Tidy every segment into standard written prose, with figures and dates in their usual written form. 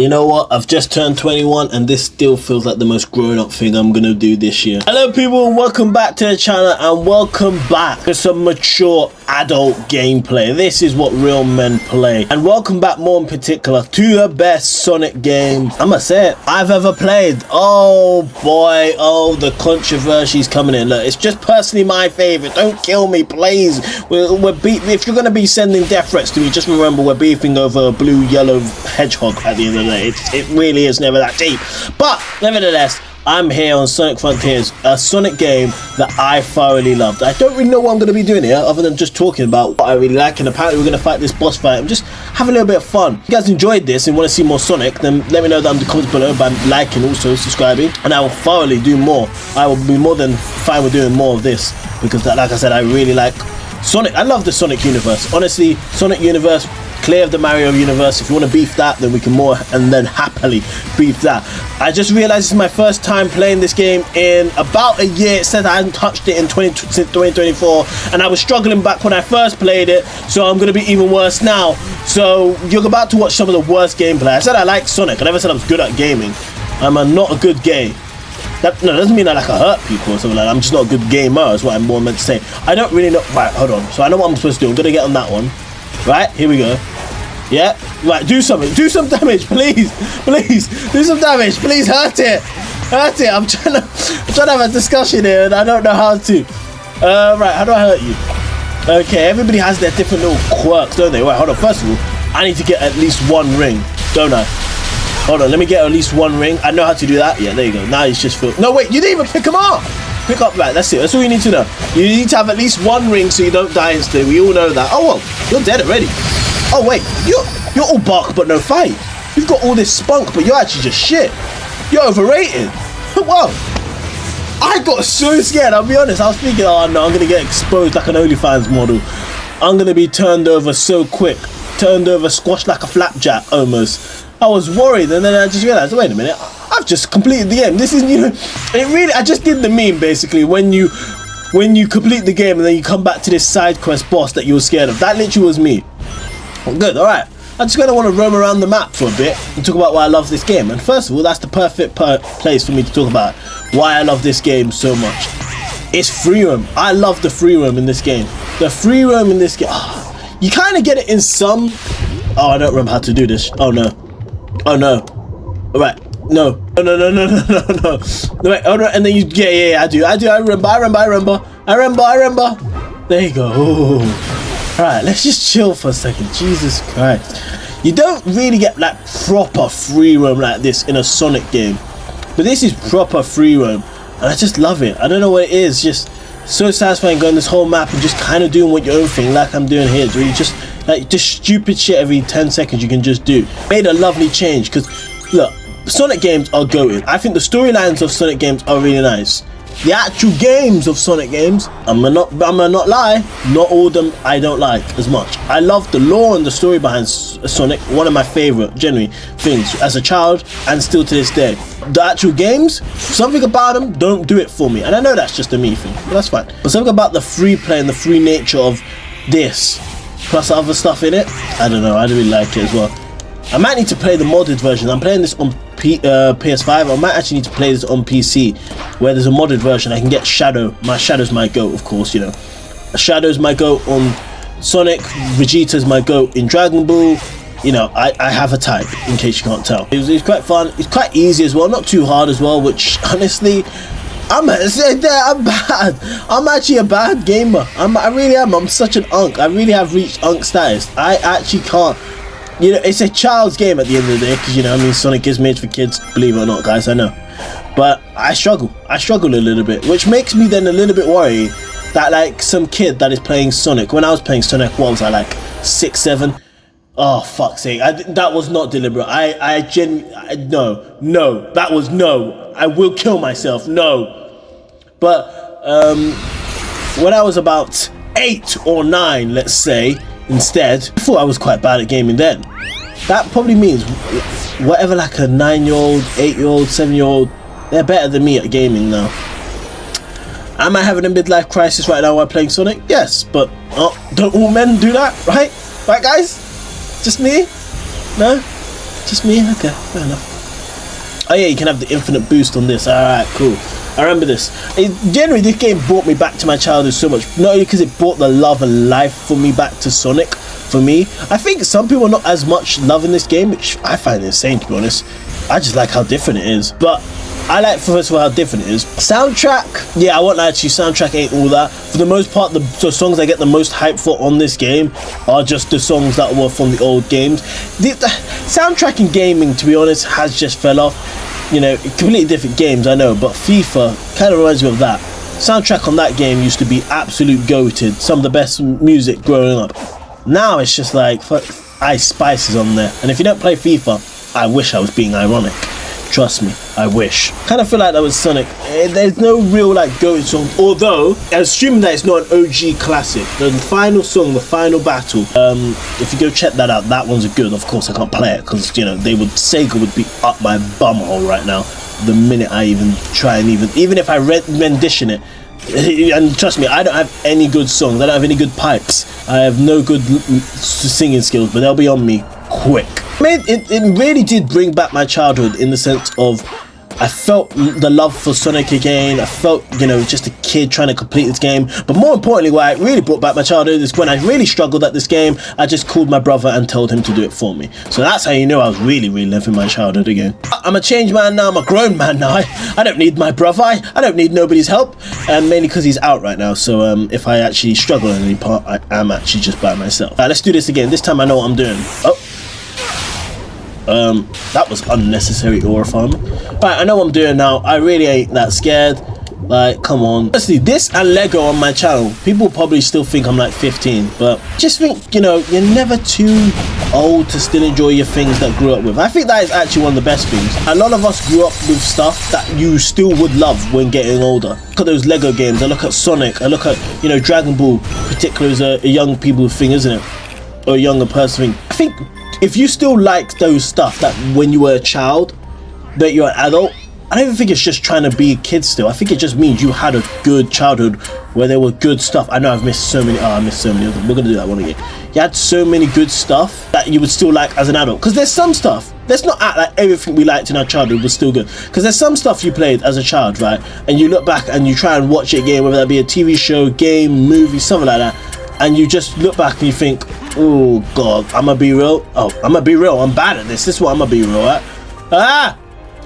You know what? I've just turned 21 and this still feels like the most grown-up thing I'm gonna do this year. Hello people, and welcome back to the channel and welcome back to some mature adult gameplay. This is what real men play. And welcome back more in particular to the best Sonic game, I'ma say it, I've ever played. Oh boy, oh the controversy's coming in. Look, it's just personally my favorite. Don't kill me, please. If you're gonna be sending death threats to me, just remember we're beefing over a blue-yellow hedgehog at the end of the day. It really is never that deep. But nevertheless, I'm here on Sonic Frontiers, a Sonic game that I thoroughly loved. I don't really know what I'm going to be doing here other than just talking about what I really like, and apparently we're going to fight this boss fight and just have a little bit of fun. If you guys enjoyed this and want to see more Sonic, then let me know down in the comments below by liking, also subscribing, and I will thoroughly do more. I will be more than fine with doing more of this because, like I said, I really like Sonic. I love the Sonic universe. Honestly, Sonic universe, clear of the Mario universe. If you want to beef that, then we can more and then happily beef that. I just realized this is my first time playing this game in about a year. It said I hadn't touched it since 2024, and I was struggling back when I first played it, so I'm going to be even worse now. So you're about to watch some of the worst gameplay. I said I like Sonic. I never said I was good at gaming. I'm not a good gay. That doesn't mean I hurt people or something like that. I'm just not a good gamer is what I'm more meant to say. I don't really know. Right, hold on. So I know what I'm supposed to do. I'm going to get on that one. Right, here we go. Yeah, right, do something. Do some damage, please. Please, do some damage. Please, hurt it. Hurt it. I'm trying to have a discussion here and I don't know how to. Right, how do I hurt you? Okay, everybody has their different little quirks, don't they? Right, hold on. First of all, I need to get at least one ring, don't I? Hold on, let me get at least one ring. I know how to do that. Yeah, there you go. Now he's just filled. No, wait, you didn't even pick him up. Pick up, right, that's it. That's all you need to know. You need to have at least one ring so you don't die instantly. We all know that. Oh, well, you're dead already. Oh, wait, you're all bark but no fight. You've got all this spunk, but you're actually just shit. You're overrated. Whoa. I got so scared, I'll be honest. I was thinking, oh no, I'm going to get exposed like an OnlyFans model. I'm going to be turned over so quick. Turned over, squashed like a flapjack almost. I was worried, and then I just realized, wait a minute, I've just completed the game. This is, you know, it really, I just did the meme basically when you complete the game and then you come back to this side quest boss that you were scared of. That literally was me. Good, alright. I just kind of want to roam around the map for a bit and talk about why I love this game. And first of all, that's the perfect place for me to talk about why I love this game so much. It's free roam. I love the free roam in this game. The free roam in this game, you kind of get it in some. Oh, I don't remember how to do this. Oh no. Oh no. Alright. No. No. Wait, oh no, and then you, yeah, I do. I remember. There you go. Alright, let's just chill for a second. Jesus Christ. You don't really get like proper free roam like this in a Sonic game. But this is proper free roam. And I just love it. I don't know what it is. Just so satisfying going this whole map and just kind of doing what your own thing like I'm doing here. Where you just like just stupid shit every 10 seconds you can just do. Made a lovely change because look, Sonic games are goated. I think the storylines of Sonic games are really nice. The actual games of Sonic games, I'm gonna not lie, not all of them I don't like as much. I love the lore and the story behind Sonic, one of my favorite, genuinely, things as a child and still to this day. The actual games, something about them don't do it for me. And I know that's just a me thing, but that's fine. But something about the free play and the free nature of this, plus other stuff in it, I don't know, I really like it as well. I might need to play the modded version. I'm playing this on PS5. I might actually need to play this on PC, where there's a modded version. I can get Shadow. My Shadow's my goat, of course, you know. Shadow's my goat on Sonic. Vegeta's my goat in Dragon Ball. You know, I have a type, in case you can't tell. It was quite fun. It's quite easy as well, not too hard as well, which, honestly, I'm bad. I'm actually a bad gamer. I really am. I'm such an unk. I really have reached unk status. I actually can't. You know, it's a child's game at the end of the day, because, you know, I mean, Sonic is made for kids, believe it or not, guys, I know. But I struggle a little bit, which makes me then a little bit worried that, like, some kid that is playing Sonic, when I was playing Sonic, what was I, like, 6, 7? Oh, fuck's sake, that was not deliberate. No, that was no. I will kill myself, no. But, when I was about 8 or 9, let's say, instead, I thought I was quite bad at gaming then. That probably means whatever like a 9-year-old, 8-year-old, 7-year-old, they're better than me at gaming now. Am I having a midlife crisis right now while playing Sonic? Yes, but don't all men do that, right? Right, guys? Just me? No? Just me? Okay, fair enough. Oh yeah, you can have the infinite boost on this. Alright, cool. I remember this. Generally, this game brought me back to my childhood so much. Not only because it brought the love and life for me back to Sonic. For me, I think some people are not as much loving this game, which I find insane, to be honest. I just like how different it is. But I like, first of all, how different it is. Soundtrack, yeah, I won't lie to you, soundtrack ain't all that. For the most part, the songs I get the most hype for on this game are just the songs that were from the old games. The soundtrack in gaming, to be honest, has just fell off. You know, completely different games, I know, but FIFA kind of reminds me of that. Soundtrack on that game used to be absolute goated. Some of the best music growing up. Now it's just like Ice Spice is on there, and if you don't play FIFA, I wish I was being ironic. Trust me, I wish. Kind of feel like that was Sonic. There's no real like goated song, although assuming that it's not an OG classic. The final song, the final battle. If you go check that out, that one's good. Of course, I can't play it because you know Sega would be up my bumhole right now the minute I even try and even if I rendition it. And trust me, I don't have any good songs. I don't have any good pipes. I have no good singing skills, but they'll be on me quick. It really did bring back my childhood in the sense of I felt the love for Sonic again. I felt, you know, just a kid trying to complete this game. But more importantly, why it really brought back my childhood is when I really struggled at this game, I just called my brother and told him to do it for me. So that's how you know I was really living my childhood again. I'm a changed man now. I'm a grown man now. I don't need my brother. I don't need nobody's help. And mainly because he's out right now. So if I actually struggle in any part, I am actually just by myself. Let's do this again. This time I know what I'm doing. Oh. That was unnecessary aura farm. Right, I know what I'm doing now. I really ain't that scared. Like, come on. Honestly, this and Lego on my channel, people probably still think I'm like 15, but just think, you know, you're never too old to still enjoy your things that grew up with. I think that is actually one of the best things. A lot of us grew up with stuff that you still would love when getting older. Look at those Lego games. I look at Sonic. I look at, you know, Dragon Ball, particularly as a young people thing, isn't it? Or a younger person thing. I think if you still like those stuff that when you were a child, that you're an adult, I don't even think it's just trying to be a kid still. I think it just means you had a good childhood where there were good stuff. I know I've missed so many. Oh, I missed so many of them. We're going to do that one again. You had so many good stuff that you would still like as an adult. Because there's some stuff. Let's not act like everything we liked in our childhood was still good. Because there's some stuff you played as a child, right? And you look back and you try and watch it again, whether that be a TV show, game, movie, something like that. And you just look back and you think, oh God, I'm going to be real. Oh, I'm going to be real. I'm bad at this. This is what I'm going to be real at.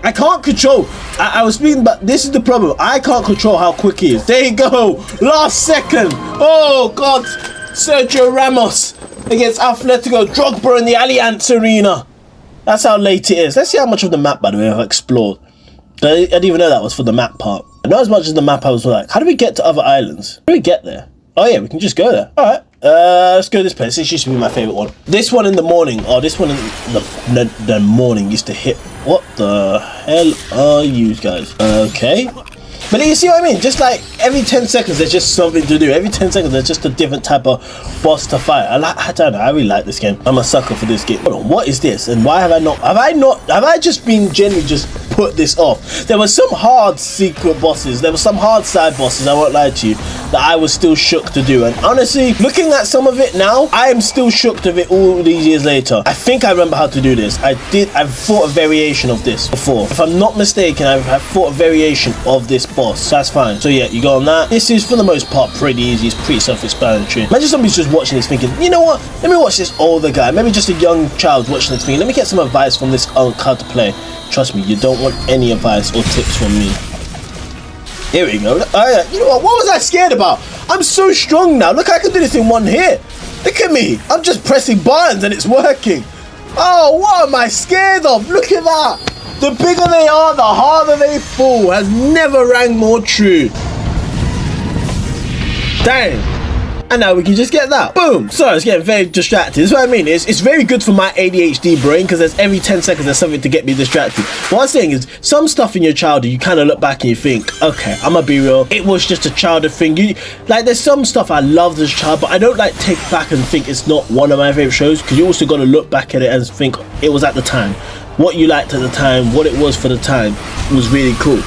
I can't control. I was speaking, but this is the problem. I can't control how quick he is. There you go. Last second. Oh God. Sergio Ramos against Atletico Drogba in the Allianz Arena. That's how late it is. Let's see how much of the map, by the way, I've explored. I didn't even know that was for the map part. Not as much as the map I was like, how do we get to other islands? How do we get there? Oh yeah, we can just go there. All right. Let's go to this place. This used to be my favorite one. This one in the morning, or this one in the morning used to hit. What the hell are you guys? Okay. But you see what I mean? Just like every 10 seconds, there's just something to do. Every 10 seconds, there's just a different type of boss to fight. I don't know. I really like this game. I'm a sucker for this game. Hold on, what is this? And why have I not? Have I just been genuinely just put this off? There were some hard secret bosses. There were some hard side bosses. I won't lie to you. That I was still shook to do. And honestly, looking at some of it now, I am still shook of it all these years later. I think I remember how to do this. I've fought a variation of this before. If I'm not mistaken, I've fought a variation of this boss. So that's fine. So yeah, you go on that. This is for the most part pretty easy. It's pretty self-explanatory. Imagine somebody's just watching this thinking, you know what? Let me watch this older guy. Maybe just a young child watching this thinking, let me get some advice from this how to play. Trust me, you don't want any advice or tips from me. Here we go. You know what was I scared about? I'm so strong now. Look, I can do this in one hit. Look at me. I'm just pressing buttons and it's working. Oh, what am I scared of? Look at that. The bigger they are, the harder they fall. Has never rang more true. Dang. And now we can just get that. Boom. Sorry, it's getting very distracted. That's what I mean. It's very good for my ADHD brain because there's every 10 seconds there's something to get me distracted. What I'm saying is, some stuff in your childhood, you kind of look back and you think, okay, I'm gonna be real. It was just a childhood thing. Like, there's some stuff I loved as a child, but I don't like take back and think it's not one of my favorite shows because you also got to look back at it and think it was at the time. What you liked at the time, what it was for the time was really cool.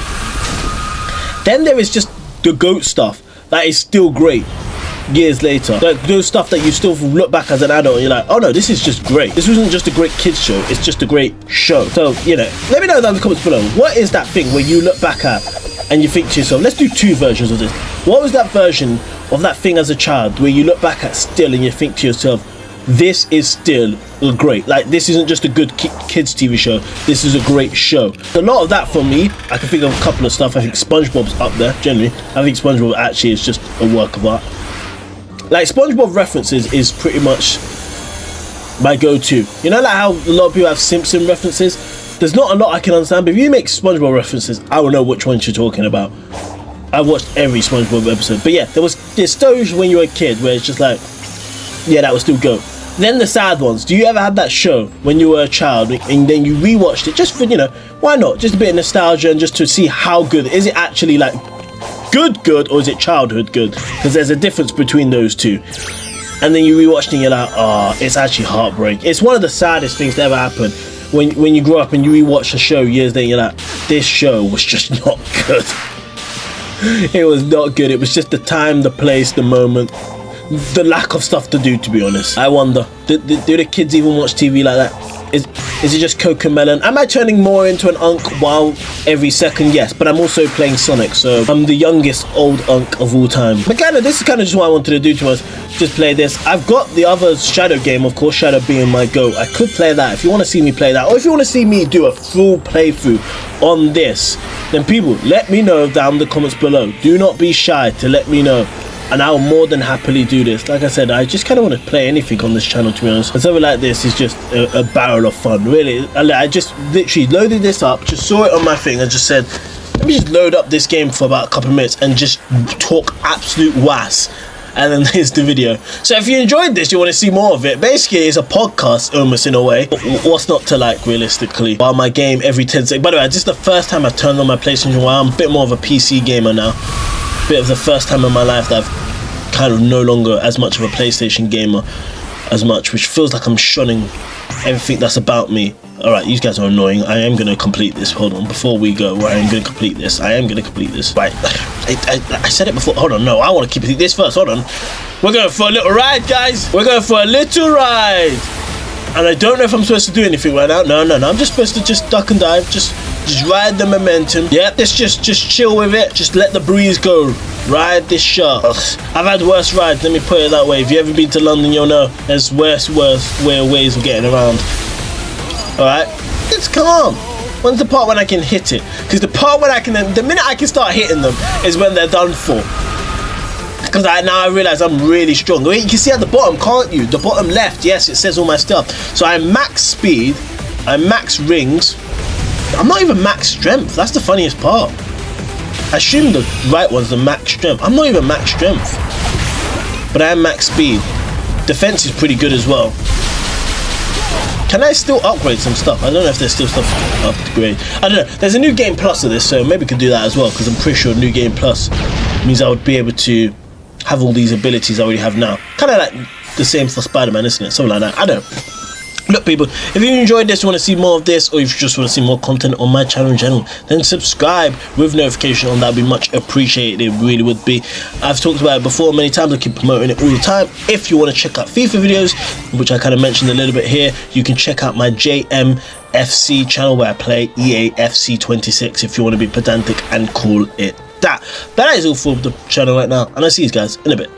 Then there is just the GOAT stuff that is still great. years later. Like those stuff that you still look back as an adult and you're like, oh no, this is just great. This wasn't just a great kids show, it's just a great show. So, you know, let me know down in the comments below, what is that thing where you look back at and you think to yourself, let's do 2 versions of this. What was that version of that thing as a child where you look back at still and you think to yourself, this is still great. Like, this isn't just a good kids TV show, this is a great show. A lot of that for me, I can think of a couple of stuff. I think SpongeBob's up there, generally. I think SpongeBob actually is just a work of art. Like, SpongeBob references is pretty much my go-to. You know, like how a lot of people have Simpson references? There's not a lot I can understand, but if you make SpongeBob references, I will know which ones you're talking about. I've watched every SpongeBob episode. But yeah, there's those when you were a kid where it's just like, yeah, that was still go. Then the sad ones. Do you ever have that show when you were a child and then you rewatched it just for, you know, why not? Just a bit of nostalgia and just to see how good. Is it actually like good or is it childhood good? Because there's a difference between those two. And then you rewatched it and you're like, oh, it's actually heartbreak. It's one of the saddest things that ever happened. When you grow up and you rewatch a show years later, you're like, this show was just not good. It was not good. It was just the time, the place, the moment, the lack of stuff to do, to be honest. I wonder, do the kids even watch TV like that? Is it just Cocomelon? Am I turning more into an unk while every second? Yes, but I'm also playing Sonic, so I'm the youngest old unk of all time. But this is kind of just what I wanted to do to us, just play this. I've got the other Shadow game, of course, Shadow being my go. I could play that if you want to see me play that, or if you want to see me do a full playthrough on this, then people, let me know down in the comments below. Do not be shy to let me know, and I'll more than happily do this. Like I said, I just kind of want to play anything on this channel, to be honest. And something like this is just a barrel of fun, really. I just literally loaded this up, just saw it on my thing and just said, let me just load up this game for about a couple of minutes and just talk absolute wass. And then here's the video. So if you enjoyed this, you want to see more of it, basically it's a podcast almost in a way. What's not to like, realistically? While my game every 10 seconds. By the way, this is the first time I've turned on my PlayStation. While I'm a bit more of a PC gamer now. Bit of the first time in my life that I've kind of no longer as much of a PlayStation gamer as much, which feels like I'm shunning everything that's about me. Alright, you guys are annoying. I am going to complete this. Hold on, before we go, I am going to complete this. I am going to complete this. Right, I said it before. Hold on, no, I want to complete this first. Hold on. We're going for a little ride, guys. We're going for a little ride. And I don't know if I'm supposed to do anything right now. No, I'm just supposed to just duck and dive. Just ride the momentum. Yeah, let's just chill with it. Just let the breeze go. Ride this shark. I've had worse rides, let me put it that way. If you ever been to London, you'll know there's worse ways of getting around. Alright, it's calm. When's the part when I can hit it? Because the part when the minute I can start hitting them is when they're done for. Because now I realise I'm really strong. You can see at the bottom, can't you? The bottom left, yes, it says all my stuff. So I'm max speed, I'm max rings. I'm not even max strength. That's the funniest part. I assume the right one's the max strength. I'm not even max strength. But I am max speed. Defense is pretty good as well. Can I still upgrade some stuff? I don't know if there's still stuff to upgrade. I don't know. There's a new game plus of this, so maybe we could do that as well, because I'm pretty sure new game plus means I would be able to have all these abilities I already have now. Kind of like the same for Spider-Man, isn't it? Something like that. I don't know. Look, people, if you enjoyed this, want to see more of this, or if you just want to see more content on my channel in general, then subscribe with notification on. That would be much appreciated. It really would be. I've talked about it before many times. I keep promoting it all the time. If you want to check out FIFA videos, which I kind of mentioned a little bit here, you can check out my JMFC channel where I play EAFC 26 if you want to be pedantic and call it that. But that is all for the channel right now, and I'll see you guys in a bit.